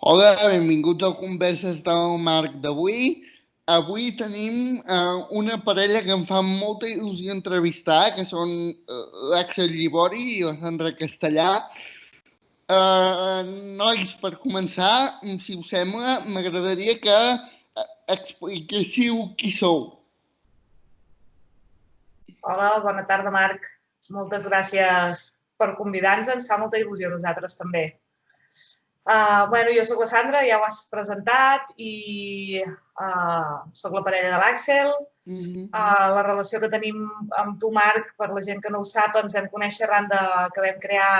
Hola, benvinguts al Converses del Marc d'avui. Avui tenim una parella que em fa molta il·lusió entrevistar, que són l'Àxel Llibori i la Sandra Castellà. Nois, per començar, si us sembla, m'agradaria que expliquéssiu qui sou. Hola, bona tarda, Marc. Moltes gràcies per convidar-nos, ens fa molta il·lusió a nosaltres també. Jo sóc la Sandra, ja ho has presentat, i sóc la parella de l'Àxel. La relació que tenim amb tu, Marc, per la gent que no ho sap, ens vam conèixer arran que vam crear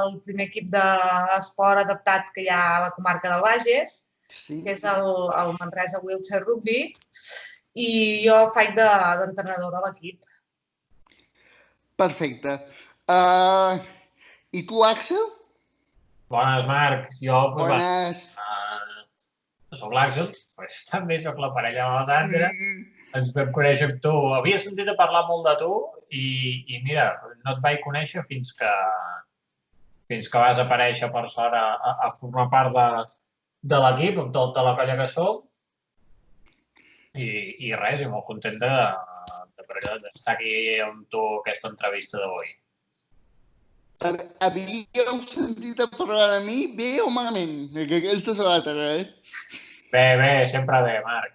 el primer equip d'esport adaptat que hi ha a la comarca del Bages, que és el Manresa Wheelchair Rugby, i jo faig d'entrenadora a l'equip. Perfecte. I tu, Àxel? Bones, Marc. Jo, Bones. Soc l'Àxel, també soc la parella de la Sandra. Ens vam conèixer amb tu. Havia sentit a parlar molt de tu i mira, no et vaig conèixer fins que vas aparèixer per sort a formar part de l'equip, amb tota la colla que som. I res, i molt content d'estar aquí amb tu aquesta entrevista d'avui. Havíeu sentit a parlar de mi bé o malament? Que aquesta és l'altra, Bé, sempre bé, Marc.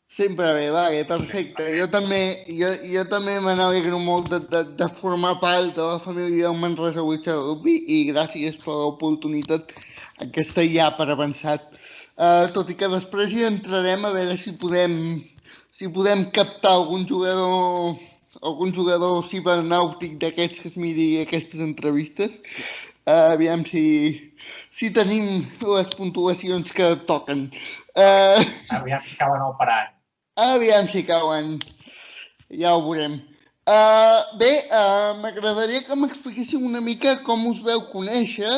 Sempre bé, vale, perfecte. Jo també me n'alegro molt de formar part de la família del Manresa Wheelchair Rugby i gràcies per l'oportunitat aquesta ja per avançat. Tot i que després hi entrarem a veure si podem captar algun jugador cibernàutic d'aquests que es miri aquestes entrevistes. Aviam si tenim les puntuacions que toquen. Aviam si cauen al parany. Aviam si cauen. Ja ho veurem. Bé, m'agradaria que m'expliquéssiu una mica com us veu conèixer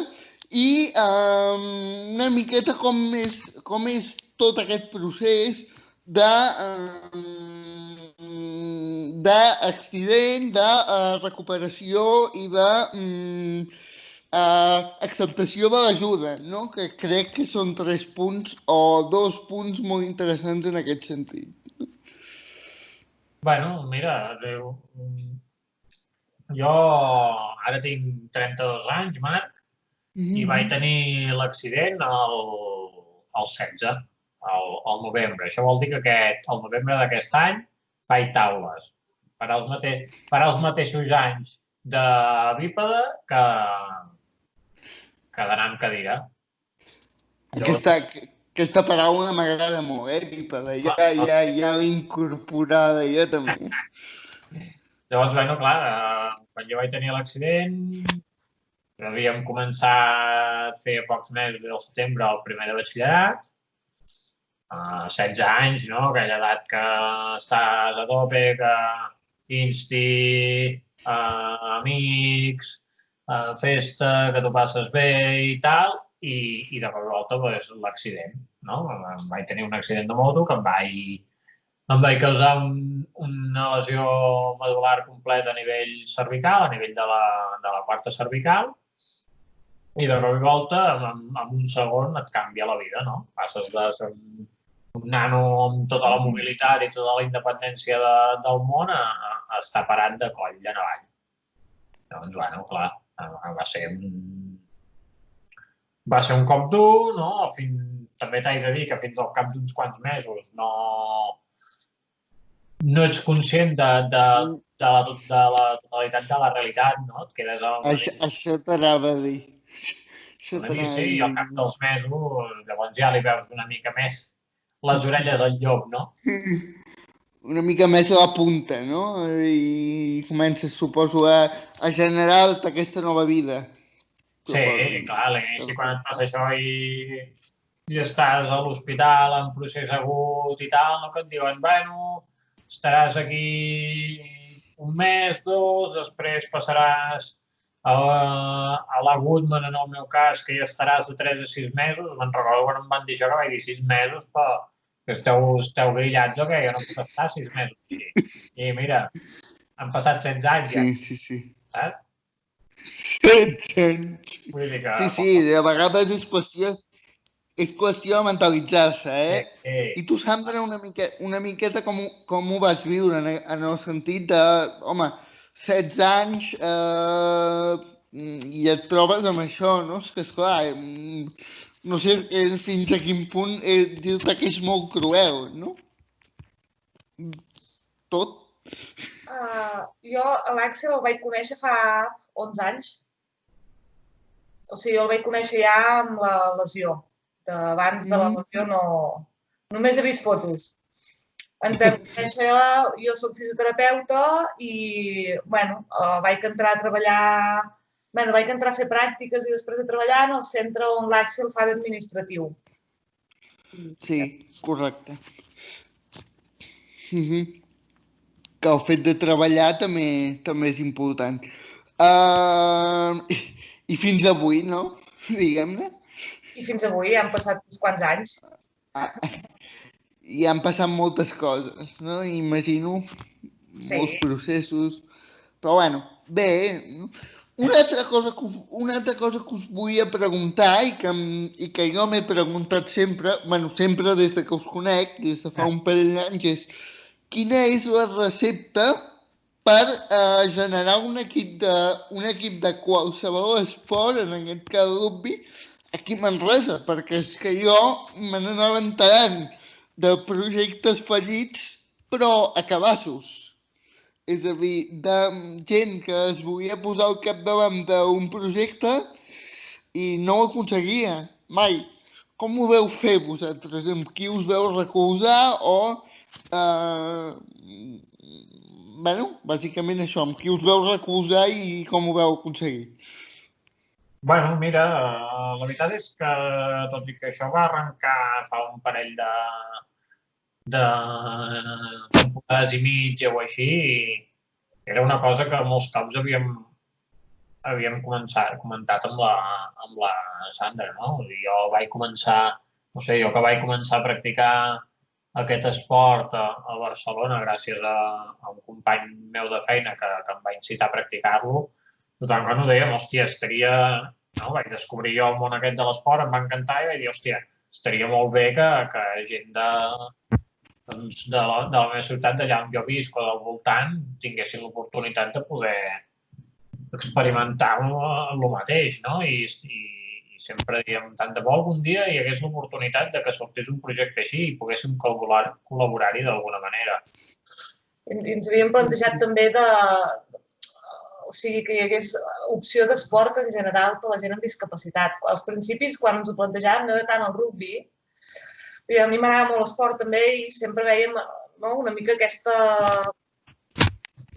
i una miqueta com és tot aquest procés d'accident, de recuperació i de acceptació de l'ajuda, no? Que crec que són 3 punts o 2 punts molt interessants en aquest sentit. Bueno, mira, jo ara tinc 32 anys, Marc, i vaig tenir l'accident el 16, al novembre. Això vol dir que al novembre d'aquest any faig taules. Farà els mateixos anys de bípede que d'anar amb cadira. Aquesta paraula m'agrada molt, bípede. Ja l'he incorporada jo també. Llavors, bueno, clar, quan jo vaig tenir l'accident, havíem començat feia pocs mesos, al setembre, el primer de batxillerat, 16 anys, no? Aquella edat que estàs a tope, que insti, amics, festa, que t'ho passes bé i tal, i de cop i volta l'accident, no? Vaig tenir un accident de moto que em vaig causar una lesió medular completa a nivell cervical, a nivell de la quarta cervical, i de cop i volta, en un segon, et canvia la vida, no? Passes de ser un nano amb tota la mobilitat i tota la independència del món a estar parat de coll en avall. Doncs, bueno, clar, va ser un cop dur, no? També t'haig de dir que fins al cap d'uns quants mesos no ets conscient de la totalitat de la realitat, no? Et quedes Això t'anava a dir. Una mica sí, i al cap dels mesos llavors ja li veus una mica més les orelles al llop, no? Una mica més a la punta, no? I comences, suposo, a generar-te aquesta nova vida. Sí, clar, a l'inici quan et passa això i estàs a l'hospital en procés agut i tal, no? Que et diuen, bueno, estaràs aquí un mes, 2, després passaràs a la Goodman, en el meu cas, que ja estaràs de 3 a 6 mesos. Me'n recordo quan em van dir això, que vaig dir 6 mesos, però que esteu grillats o què? Jo no puc estar 6 mesos així. I mira, han passat 16 anys ja. Sí. Saps? 16 anys. Vull dir que... Sí, de vegades és qüestió és qüestió de mentalitzar-se, I tu, Sandra, una miqueta com ho vas viure, en el sentit de, home, 16 anys i et trobes amb això, no? És que, esclar, no sé fins a quin punt dir-te que és molt cruel, no? Tot. Jo l'Àxel el vaig conèixer fa 11 anys. O sigui, jo el vaig conèixer ja amb la lesió. Abans de la lesió només he vist fotos. Ens vam conèixer, jo soc fisioterapeuta i, vaig entrar a treballar, vaig entrar a fer pràctiques i després a treballar en el centre on l'Àxel fa d'administratiu. Sí, correcte. Que el fet de treballar també és important. I fins avui, no? Diguem-ne. I fins avui han passat uns quants anys. I han passat moltes coses, no? Imagino, molts processos. Però, bé, una altra cosa que us volia preguntar i que jo m'he preguntat sempre, sempre des que us conec, des de fa un parell d'anys, és quina és la recepta per generar un equip de qualsevol esport, en aquest cas rugby, aquí a Manresa, perquè és que jo me n'anava enterant de projectes fallits, però a cabassos. És a dir, de gent que es volia posar al capdavant d'un projecte i no ho aconseguia mai. Com ho veu fer vosaltres? Amb qui us veu recolzar o... bàsicament això, amb qui us veu recolzar i com ho veu aconseguir? Mira, la veritat és que, tot i que això va arrencar fa un parell de temporades i mitja o així, era una cosa que molts cops havíem comentat amb la Sandra, no? Jo vaig començar, jo que vaig començar a practicar aquest esport a Barcelona gràcies a un company meu de feina que em va incitar a practicar-lo. Total, quan ho dèiem, vaig descobrir jo el món aquest de l'esport, em va encantar i vaig dir, estaria molt bé que gent de la meva ciutat, d'allà on jo visc o del voltant, tinguessin l'oportunitat de poder experimentar el mateix, no? I sempre diem, tant de bo algun dia hi hagués l'oportunitat de que sortís un projecte així i poguéssim col·laborar-hi d'alguna manera. I ens havíem plantejat també que hi hagués opció d'esport en general per a la gent amb discapacitat. Als principis, quan ens ho plantejàvem, no era tant el rugby. A mi m'agrada molt l'esport també i sempre veiem una mica aquesta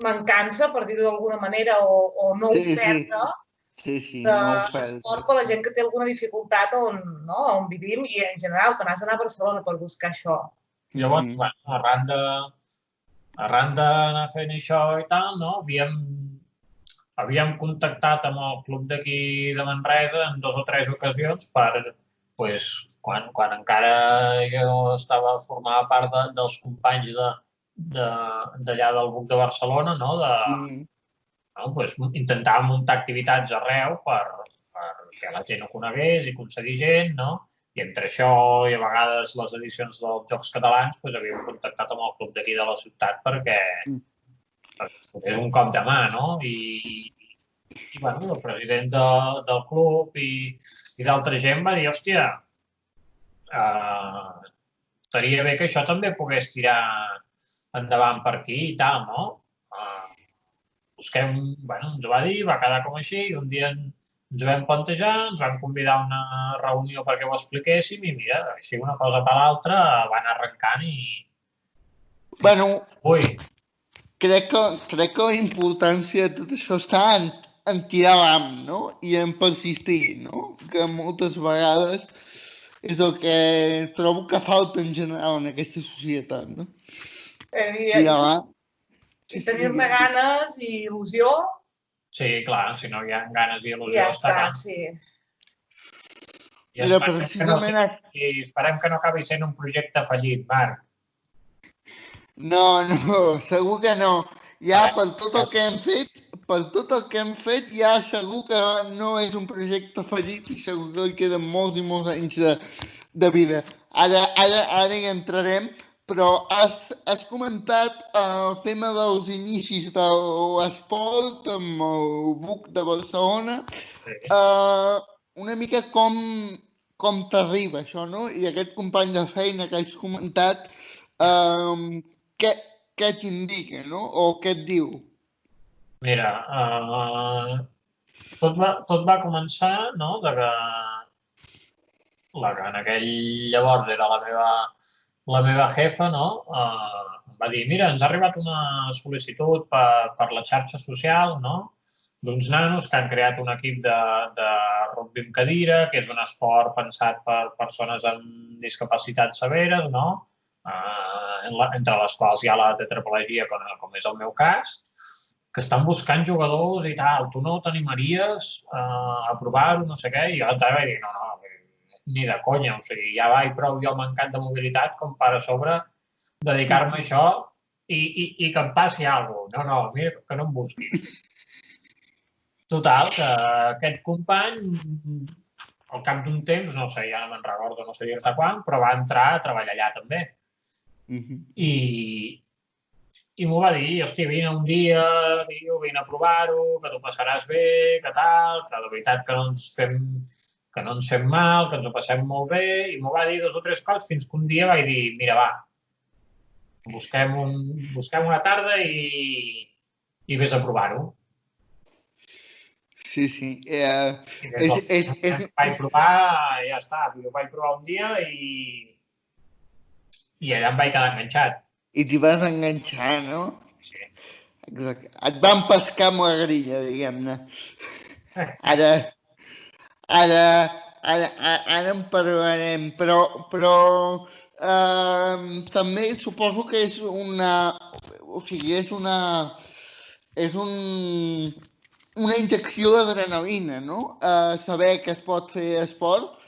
mancança, per dir-ho d'alguna manera, o no oferta d'esport per a la gent que té alguna dificultat on vivim i en general que n'has d'anar a Barcelona per buscar això. Llavors, arran d'anar fent això i tal, havíem contactat amb el club d'aquí de Manresa en 2 o 3 ocasions per, quan encara jo formava part dels companys d'allà del BUC de Barcelona, intentàvem muntar activitats arreu perquè la gent ho conegués i aconseguir gent, i entre això i a vegades les edicions dels Jocs Catalans havíem contactat amb el club d'aquí de la ciutat perquè fotés un cop de mà, I el president del club i d'altra gent va dir, estaria bé que això també pogués tirar endavant per aquí i tal, no? Busquem, ens ho va dir, va quedar com així, i un dia ens ho vam plantejar, ens vam convidar a una reunió perquè ho expliquéssim i mira, així una cosa per l'altra van arrencant i... Crec que la importància de tot això està en tirar l'am, I en persistir, Que moltes vegades és el que trobo que falta en general en aquesta societat, I tenir-ne ganes i il·lusió. Sí, clar, si no hi ha ganes i il·lusió estarà. Sí. I esperem que no acabi sent un projecte fallit, Marc. No, segur que no. Ja per tot el que hem fet, ja segur que no és un projecte fallit i segur que hi queden molts i molts anys de vida. Ara hi entrarem, però has comentat el tema dels inicis de l'esport amb el BUC de Barcelona. Sí. Una mica com t'arriba això, no? I aquest company de feina que has comentat, què, què t'indica, no? O què et diu? Mira, tot va començar, no?, de que la que en aquell llavors era la meva jefa, no?, em va dir, mira, ens ha arribat una sol·licitud per les xarxes socials, no?, d'uns nanos que han creat un equip de rugby amb cadira, que és un esport pensat per persones amb discapacitats severes, no?, entre les quals hi ha la tetraplegia, com és el meu cas, que estan buscant jugadors i tal. Tu no t'animaries a provar-ho, no sé què? I jo entrava i dic, no, ni de conya, o sigui, ja va, i prou jo mancat de mobilitat com per a sobre dedicar-me a això i que em passi alguna cosa. No, mira, que no em busquis. Total, que aquest company, al cap d'un temps, no sé, ja no me'n recordo, no sé dir-te quan, però va entrar a treballar allà també. I m'ho va dir, hòstia, vine un dia, vine a provar-ho, que t'ho passaràs bé, que tal, que de veritat que no ens fem mal, que ens ho passem molt bé, i m'ho va dir 2 o 3 cops fins que un dia vaig dir, mira, va, busquem una tarda i vés a provar-ho. Sí. Vaig provar, ja està, ho vaig provar un dia i allà em vaig quedar enganxat. I t'hi vas enganxar, no? Sí. Exacte. Et van pescar amb la grilla, diguem-ne. Ara en parlarem, però també suposo que és una injecció d'adrenalina, no? Saber que es pot fer esport.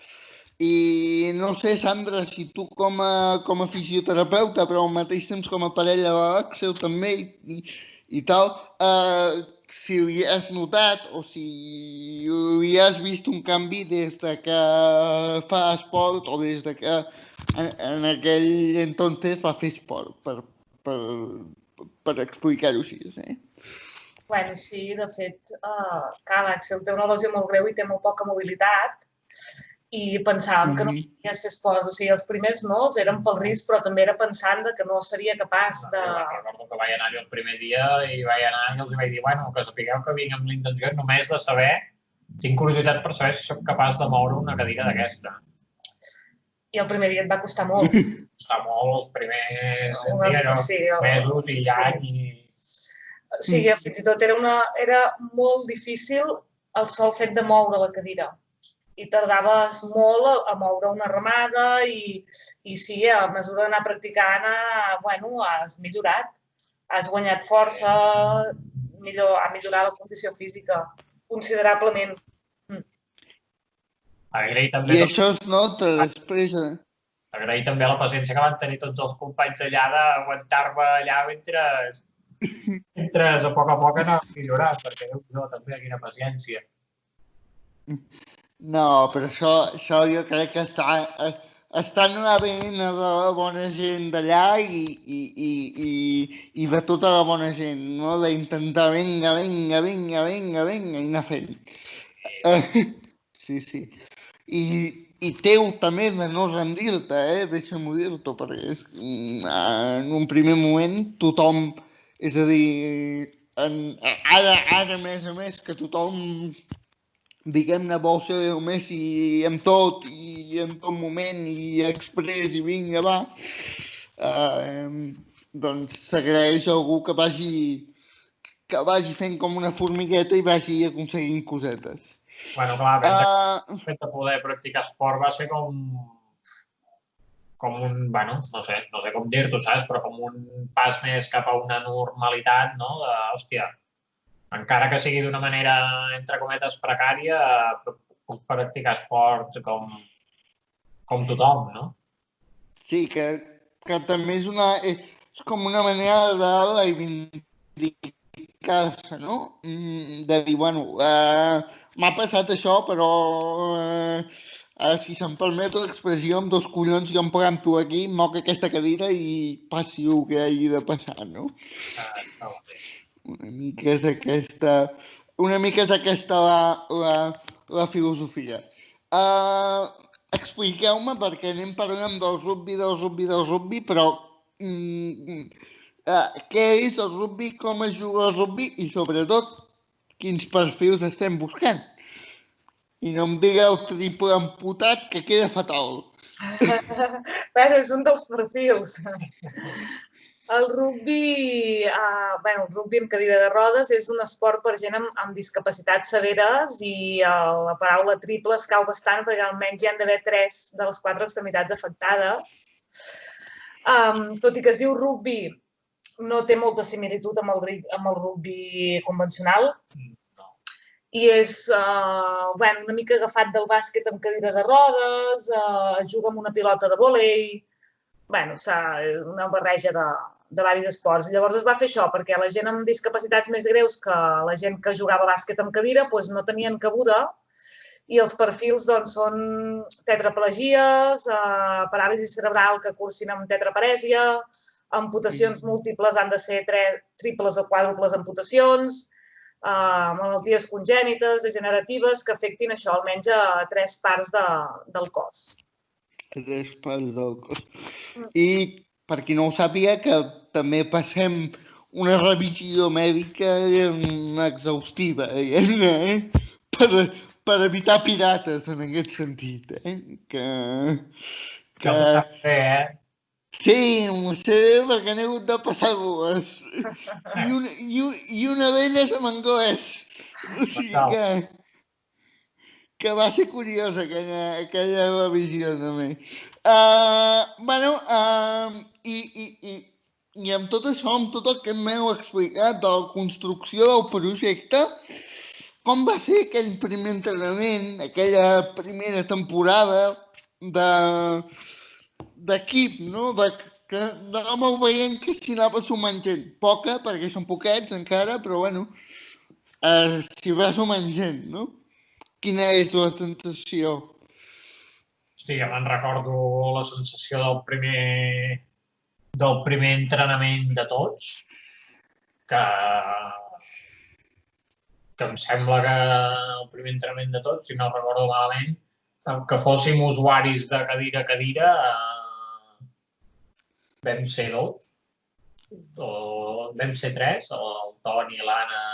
I no sé, Sandra, si tu com a fisioterapeuta, però al mateix temps com a parella de l'Àxel també i tal, si hi has notat o si hi has vist un canvi des de que fa esport o des de que en aquell entonces va fer esport, per explicar-ho així, Bueno, sí, de fet, l'Àxel té una lesió molt greu i té molt poca mobilitat i pensàvem que no podies fer esport. O sigui, els primers no, eren pel risc, però també era pensant que no seria capaç de... Recordo que vaig anar jo el primer dia i vaig anar i els vaig dir, bueno, que sapigueu que vinc amb la intenció només de saber, tinc curiositat per saber si sóc capaç de moure una cadira d'aquesta. I el primer dia et va costar molt. Costar molt els primers mesos i any. O sigui, fins i tot era molt difícil el sol fet de moure la cadira. I tardaves molt a moure una remada i sí, a mesura d'anar practicant, has millorat. Has guanyat força, ha millorat la condició física considerablement. I això es nota després. Agrair també la paciència que van tenir tots els companys allà d'aguantar-me allà mentre a poc anava millorant, perquè Déu-n'hi-do també, quina paciència. No, però això jo crec que està en l'ADN de la bona gent d'allà i de tota la bona gent, no? D'intentar vinga, i anar fent. Sí. I teu també de no rendir-te, deixa'm-ho dir-t'ho, perquè en un primer moment tothom, és a dir, ara més a més que tothom, diguem-ne, vol ser el Messi en tot i en tot moment i express i vinga, va, doncs s'agraeix a algú que vagi fent com una formigueta i vagi aconseguint cosetes. Bueno, clar, el fet de poder practicar esport va ser com un, bueno, no sé com dir-t'ho, saps? Però com un pas més cap a una normalitat, no? Hòstia, encara que sigui d'una manera, entre cometes, precària, puc practicar esport com tothom, no? Sí, que també és com una manera de reivindicar-se, no? De dir, bueno, m'ha passat això, però Ara, si se'm permet l'expressió, amb 2 collons jo em planto aquí, moc aquesta cadira i passi el que hagi de passar, no? Està bé. Una mica és aquesta la filosofia. Expliqueu-me, perquè anem parlant del rugby, però què és el rugby, com es juga el rugby i, sobretot, quins perfils estem buscant. I no em digueu triple amputat, que queda fatal. Bueno, és un dels perfils. El rugby, el rugby amb cadira de rodes és un esport per gent amb discapacitats severes i la paraula triple es cau bastant perquè almenys hi han d'haver 3 de les 4 extremitats afectades. Tot i que es diu rugby, no té molta similitud amb el rugby convencional i és una mica agafat del bàsquet amb cadira de rodes, es juga amb una pilota de vòlei, una barreja de diversos esports. Llavors es va fer això perquè la gent amb discapacitats més greus que la gent que jugava a bàsquet amb cadira no tenien cabuda i els perfils són tetraplegies, paràlisi cerebral que cursin amb tetraparèsia, amputacions múltiples han de ser triples o quàdruples amputacions, malalties congènites, degeneratives, que afectin això almenys a 3 parts del cos. 3 parts del cos. I, per qui no ho sàpiga, que també passem una revisió mèdica exhaustiva, per evitar pirates, en aquest sentit. Que ho saps fer, Sí, ho sé, perquè n'he hagut de passar 2. I una d'elles en anglès. O sigui que va ser curiosa aquella revisió, també. I amb tot això, amb tot el que m'heu explicat de la construcció del projecte, com va ser aquell primer entrenament, aquella primera temporada d'equip, no? Que anàveu veient que s'hi anava sumant gent. Poca, perquè són poquets encara, però s'hi va sumant gent, no? Quina és la sensació? Hosti, ja me'n recordo la sensació del primer entrenament de tots, que em sembla que el primer entrenament de tots, si no recordo malament, que fóssim usuaris de cadira a cadira, vam ser 2, o vam ser 3, el Toni, l'Anna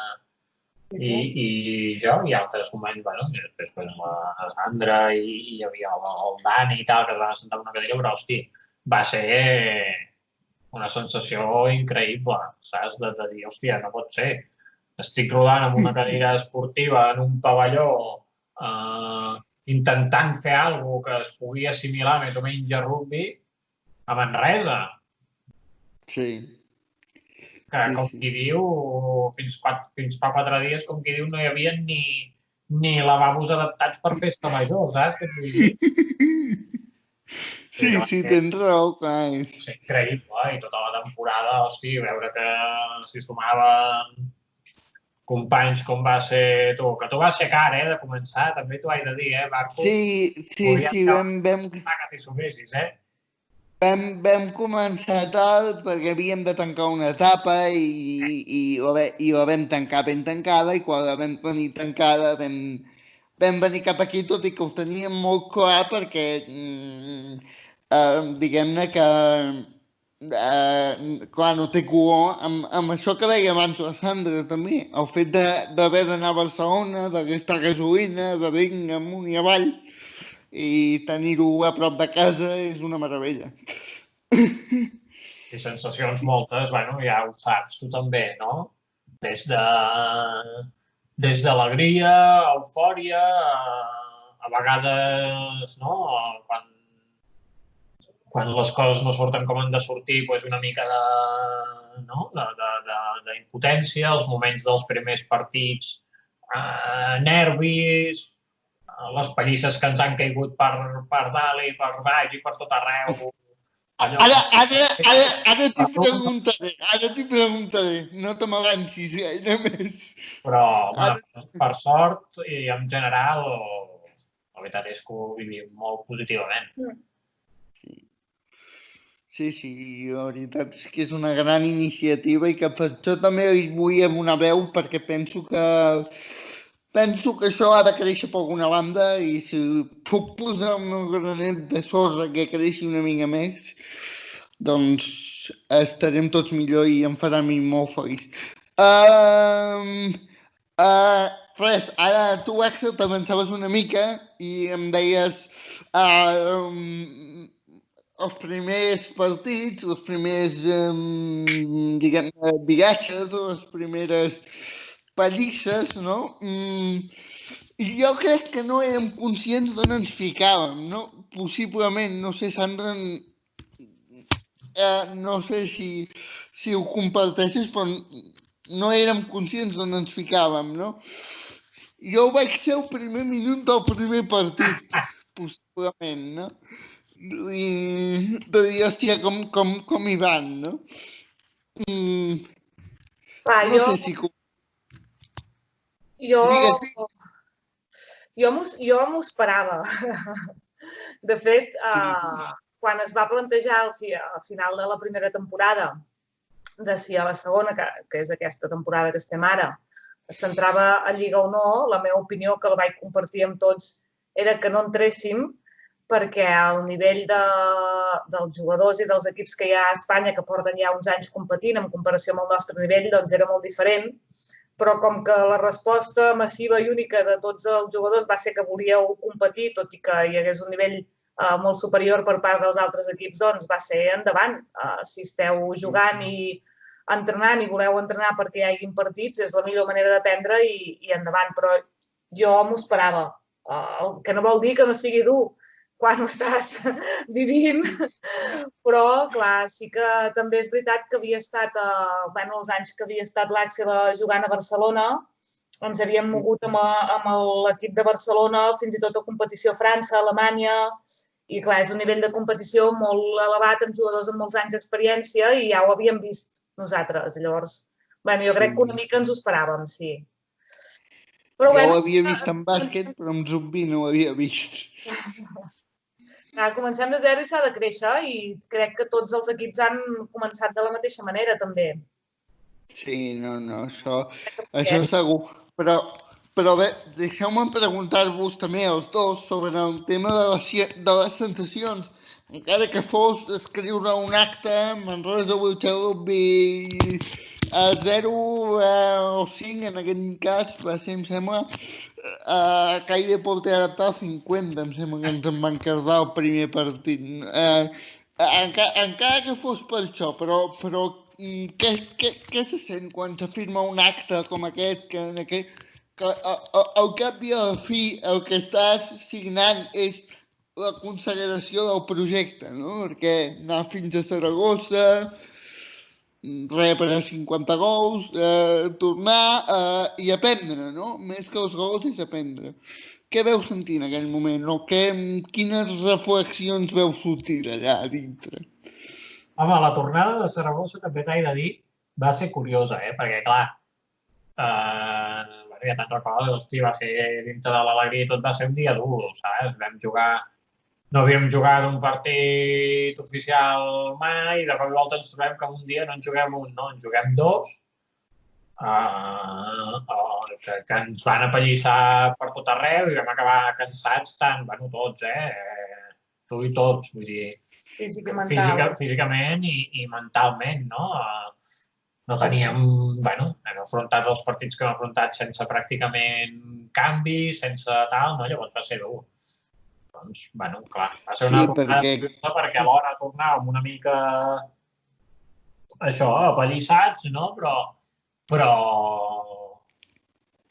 i jo, i altres companys, i després la Sandra i hi havia el Dani i tal, que es van assentar en una cadira, però, hosti, va ser una sensació increïble, saps? De dir, hòstia, no pot ser. Estic rodant amb una cadira esportiva en un pavelló intentant fer alguna cosa que es pugui assimilar més o menys a rugby a Manresa. Sí. Que, com qui diu, fins fa 4 dies, com qui diu, no hi havia ni lavabos adaptats per festa major, saps? Sí, tens raó, clar. És increïble, i tota la temporada, hosti, veure que s'hi sumaven companys com va ser tu, que tu vas ser car, de començar, també t'ho haig de dir, Marco? Sí, vam... Que t'hi sumessis, Vam començar tal perquè havíem de tancar una etapa i la vam tancar ben tancada i quan la vam venir tancada vam venir cap aquí, tot i que ho teníem molt clar perquè diguem-ne que clar, no té color amb això que deia abans la Sandra també, el fet d'haver d'anar a Barcelona, de gastar gasolina, de vinga amunt i avall, i tenir-ho a prop de casa és una meravella. I sensacions moltes, ja ho saps, tu també, no? Des d'alegria, eufòria, a vegades, no? Quan les coses no surten com han de sortir, una mica d'impotència, els moments dels primers partits, nervis, les pallisses que ens han caigut per dalt i per baix i per tot arreu. Ara t'hi preguntaré, no te m'avancis gaire més. Però, home, per sort i en general, la veritat és que ho vivim molt positivament. Sí, la veritat és que és una gran iniciativa i que per això també hi vull una veu, perquè penso que això ha de créixer per alguna banda i si puc posar el meu granet de sorra que creixi una mica més, doncs estarem tots millor i em farà a mi molt feliç. Res, ara tu, Axel, t'avançaves una mica i em deies els primers partits, els primers, diguem-ne, viatges, les primeres pallisses, no? Jo crec que no érem conscients d'on ens ficàvem, no? Possiblement, no sé, Sandra, no sé si ho comparteixes, però no érem conscients d'on ens ficàvem, no? Jo vaig ser el primer minut del primer partit, possiblement, no? I de dir, hòstia, com hi van, no? I no sé si... Jo m'ho esperava. De fet, quan es va plantejar al final de la primera temporada de si a la segona, que és aquesta temporada que estem ara, es centrava a Lliga o no, la meva opinió, que la vaig compartir amb tots, era que no entréssim perquè el nivell dels jugadors i dels equips que hi ha a Espanya, que porten ja uns anys competint en comparació amb el nostre nivell, doncs era molt diferent. Però com que la resposta massiva i única de tots els jugadors va ser que volíeu competir, tot i que hi hagués un nivell molt superior per part dels altres equips, doncs va ser endavant. Si esteu jugant i entrenant i voleu entrenar perquè hi haguin partits, és la millor manera d'aprendre i endavant. Però jo m'ho esperava, que no vol dir que no sigui dur quan ho estàs vivint, però, clar, sí que també és veritat que havia estat, els anys que havia estat l'Àxel jugant a Barcelona, ens havíem mogut amb l'equip de Barcelona, fins i tot a competició a França, a Alemanya, i, clar, és un nivell de competició molt elevat amb jugadors amb molts anys d'experiència i ja ho havíem vist nosaltres. Llavors, jo crec que una mica ens ho esperàvem, sí. Jo ho havia vist en bàsquet, però en rugby no ho havia vist. Comencem de zero i s'ha de créixer i crec que tots els equips han començat de la mateixa manera, també. Sí, no, això segur. Però bé, deixeu-me preguntar-vos també els dos sobre el tema de les sensacions. Encara que fos escriure un acte, Manresa Wheelchair Rugby a 0 o 5, en aquest cas, va ser, em sembla, Caire Porter adaptat 50, em sembla que ens en van quedar el primer partit. Encara que fos per això, però què se sent quan s'afirma un acte com aquest, que al cap i a la fi el que estàs signant és la consagració del projecte, no? Perquè anar fins a Saragossa, rebre 50 gols, tornar i aprendre, no? Més que els gols és aprendre. Què veu sentir en aquell moment? O quines reflexions veu sortir allà dintre? Home, la tornada de Saragossa, també t'he de dir, va ser curiosa, perquè, clar, ja te'n recordes, hosti, va ser dintre de l'alegria i tot, va ser un dia dur, saps? No havíem jugat un partit oficial mai i de cop i volta ens trobem que un dia no en juguem un, no, en juguem dos, que ens van apallissar per tot arreu i vam acabar cansats tant, tots, tu i tots, vull dir, físicament i mentalment, no? No teníem, hem afrontat els partits que hem afrontat sense pràcticament canvis, sense tal, no? Llavors va ser dur. Doncs, clar, va ser una tornada curiosa perquè alhora tornàvem una mica això, apallissats, no?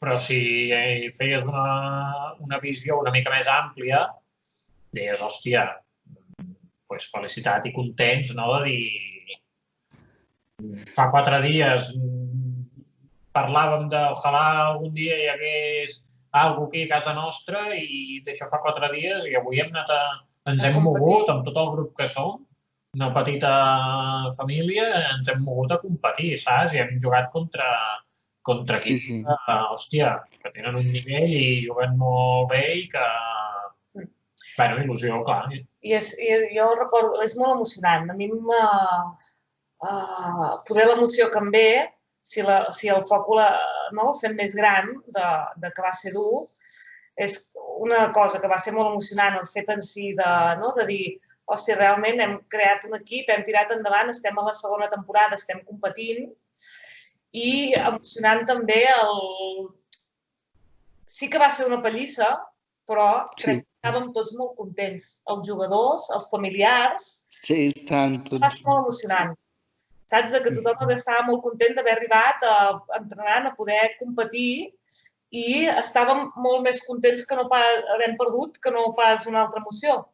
Però si feies una visió una mica més àmplia, deies, hòstia, felicitat i contents, no? De dir, fa 4 dies parlàvem de ojalà algun dia hi hagués alguna cosa aquí a casa nostra i d'això fa 4 dies i avui ens hem mogut amb tot el grup que som, una petita família, ens hem mogut a competir, saps? I hem jugat contra equips, hòstia, que tenen un nivell i juguen molt bé i que Bueno, il·lusió, clar. I jo recordo, és molt emocionant. A mi poder l'emoció que em ve, si el foc el fem més gran, de que va ser dur, és una cosa que va ser molt emocionant, el fet en si de dir, hòstia, realment hem creat un equip, hem tirat endavant, estem a la segona temporada, estem competint, i emocionant també Sí que va ser una pallissa, però crec que estàvem tots molt contents. Els jugadors, els familiars... Sí, estan tots... Va ser molt emocionant. Saps? Que tothom estava molt content d'haver arribat entrenant, a poder competir, i estàvem molt més contents que no havent perdut que no pas una altra emoció.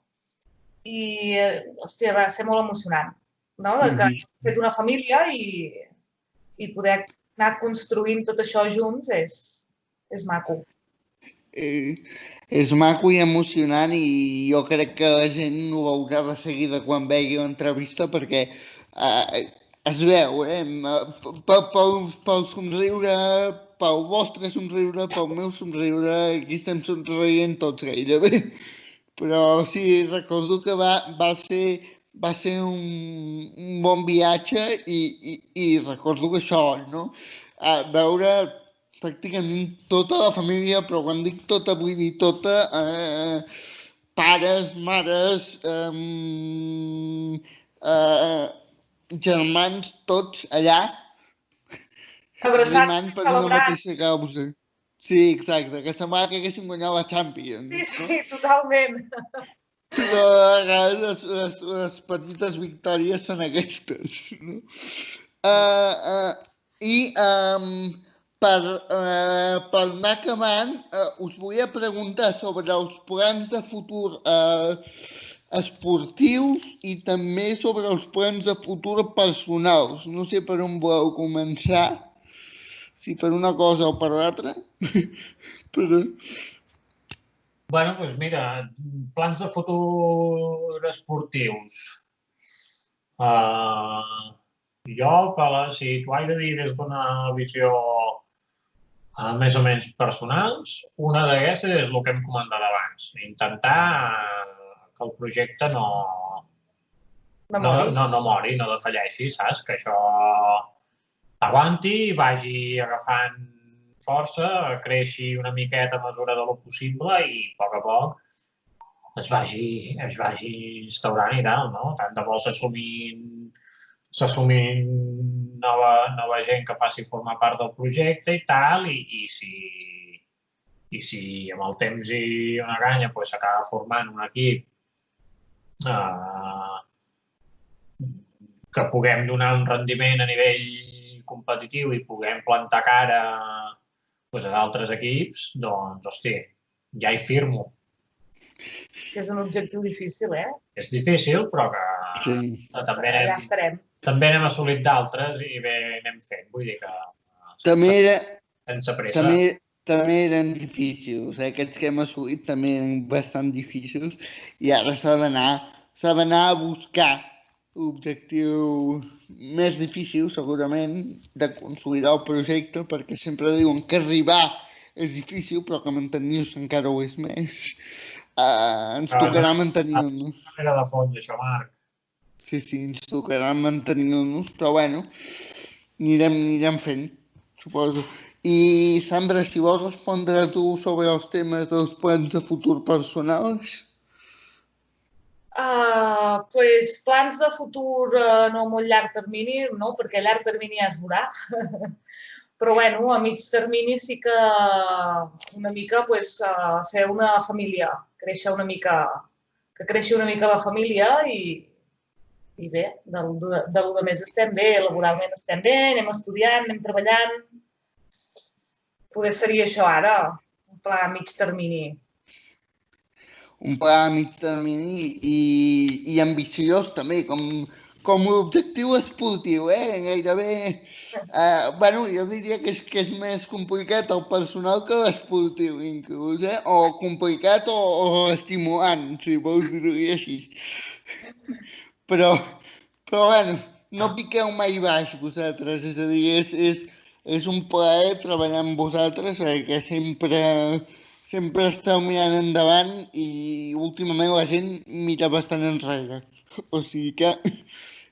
I, hòstia, va ser molt emocionant, no? Que hem fet una família i poder anar construint tot això junts és maco. És maco i emocionant i jo crec que la gent ho veurà de seguida quan vegi l'entrevista perquè es veu, pel somriure, pel vostre somriure, pel meu somriure, aquí estem somrient tots gairebé. Però sí, recordo que va ser un bon viatge i recordo que això, no? Veure pràcticament tota la família, però quan dic tota vull dir tota, pares, mares, germans, tots allà, abraçant-nos i per una celebrant. mateixa causa. Sí, exacte, que semblava que haguéssim guanyat la Champions. Sí, totalment. Però a vegades les petites victòries són aquestes. No? Per anar acabant, us volia preguntar sobre els plans de futur esportius i també sobre els plans de futur personals. No sé per on voleu començar, si per una cosa o per l'altra. Però... Bueno, doncs mira, plans de futur esportius. Jo, si t'ho haig de dir des d'una visió més o menys personals, una d'aquestes és el que hem comentat abans, intentar que el projecte no mori, no defalleixi, saps? Que això aguanti, vagi agafant força, creixi una miqueta a mesura de lo possible i a poc es vagi instaurant i tal, no? Tant de bo s'assumin nova gent que passi a formar part del projecte i tal, i si amb el temps i una canya s'acaba formant un equip que puguem donar un rendiment a nivell competitiu i puguem plantar cara a d'altres equips, doncs, hòstia, ja hi firmo. És un objectiu difícil, És difícil, però que també n'hem assolit d'altres i bé anem fent. Vull dir que sense pressa. També eren difícils, aquests que hem assolit també eren bastant difícils i ara s'ha d'anar a buscar l'objectiu més difícil, segurament, de consolidar el projecte, perquè sempre diuen que arribar és difícil, però que mantenir-se encara ho és més. Ens tocarà mantenir-nos. És una manera de fons, això, Marc. Sí, ens tocarà mantenir-nos, però bueno, anirem fent, suposo. I, Sandra, si vols respondre tu sobre els temes dels plans de futur personals? Plans de futur no a molt llarg termini, no, perquè a llarg termini ja es veurà. Però, bueno, a mig termini sí que una mica fer una família, que creixi una mica la família i bé, de lo de més estem bé, laboralment estem bé, anem estudiant, anem treballant. Poder seria això ara, un pla a mig termini. Un pla a mig termini i ambiciós també, com l'objectiu esportiu, gairebé. Bueno, jo diria que és més complicat el personal que l'esportiu, inclús, o complicat o estimulant, si vols dir-ho així. Però bueno, no piqueu mai baix vosaltres, és a dir, és un plaer treballar amb vosaltres perquè sempre esteu mirant endavant i últimament la gent mira bastant enrere. O sigui que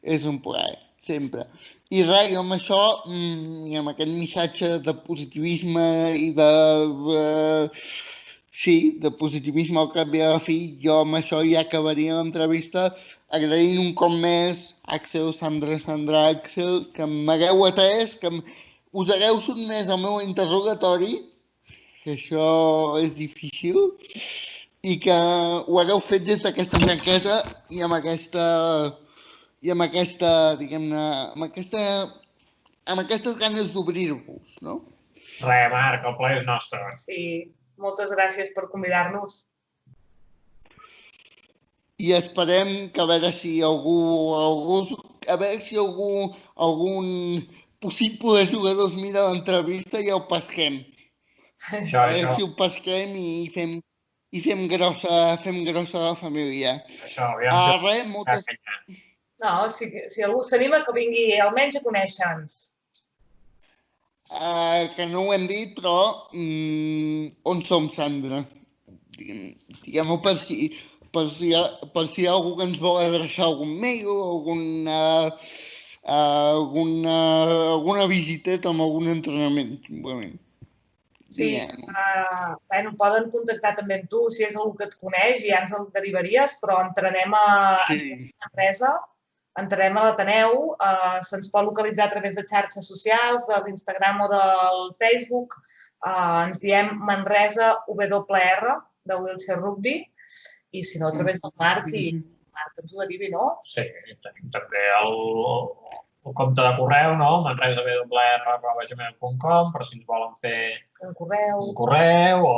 és un plaer, sempre. I res, jo amb això i amb aquest missatge de positivisme i sí, de positivisme al cap i a la fi, jo amb això ja acabaria l'entrevista agraint un cop més Àxel, Sandra, Àxel, que m'hagueu atès, que us hagueu sotmès al meu interrogatori, que això és difícil, i que ho hagueu fet des d'aquesta franquesa i amb aquesta, diguem-ne, amb aquestes ganes d'obrir-vos, no? Res, Marc, el plaer és nostre. Sí, moltes gràcies per convidar-nos. I esperem que a veure si algun possible jugador es mira l'entrevista i el pesquem. A veure si ho pesquem i fem grossa la família. Això, aviam res, moltes... No, si algú s'anima que vingui almenys a conèixer-nos. Que no ho hem dit, però on som, Sandra? Diguem-ho per si hi ha algú que ens vol adreçar algun mail o alguna visiteta amb algun entrenament, simplement. Sí, bueno, poden contactar també amb tu si és algú que et coneix i ja ens el derivaries, però entrenem a Manresa, entrenem a l'Ateneu, se'ns pot localitzar a través de xarxes socials, de l'Instagram o del Facebook, ens diem Manresa WR, de Wheelchair Rugby, i si no, a través del Marc, i el Marc ens ho derivi, no? Sí, tenim també el compte de correu, no? manresawr@gmail.com, per si ens volen fer un correu o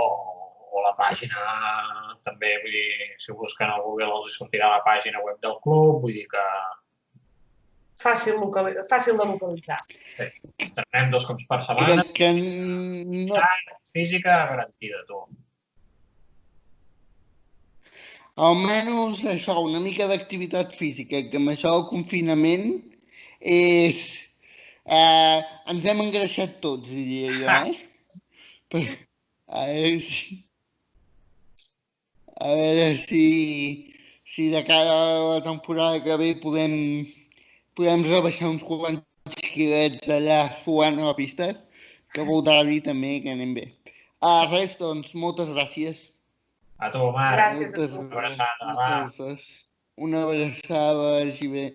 la pàgina també, vull dir, si busquen al Google els sortirà la pàgina web del club, vull dir que... Fàcil de localitzar. Sí, entrenem 2 cops per setmana. Crec que no... Física garantida, tu. Almenys això, una mica d'activitat física, que amb això del confinament és... ens hem engreixat tots, diria jo, a veure si de cara a la temporada que ve podem rebaixar uns quants quilets allà suant a la pista, que voldrà dir també que anem bé. Res, doncs, moltes gràcies. A tu, Marc. Gràcies a tu. Una abraçada, va. Una abraçada, vagi bé.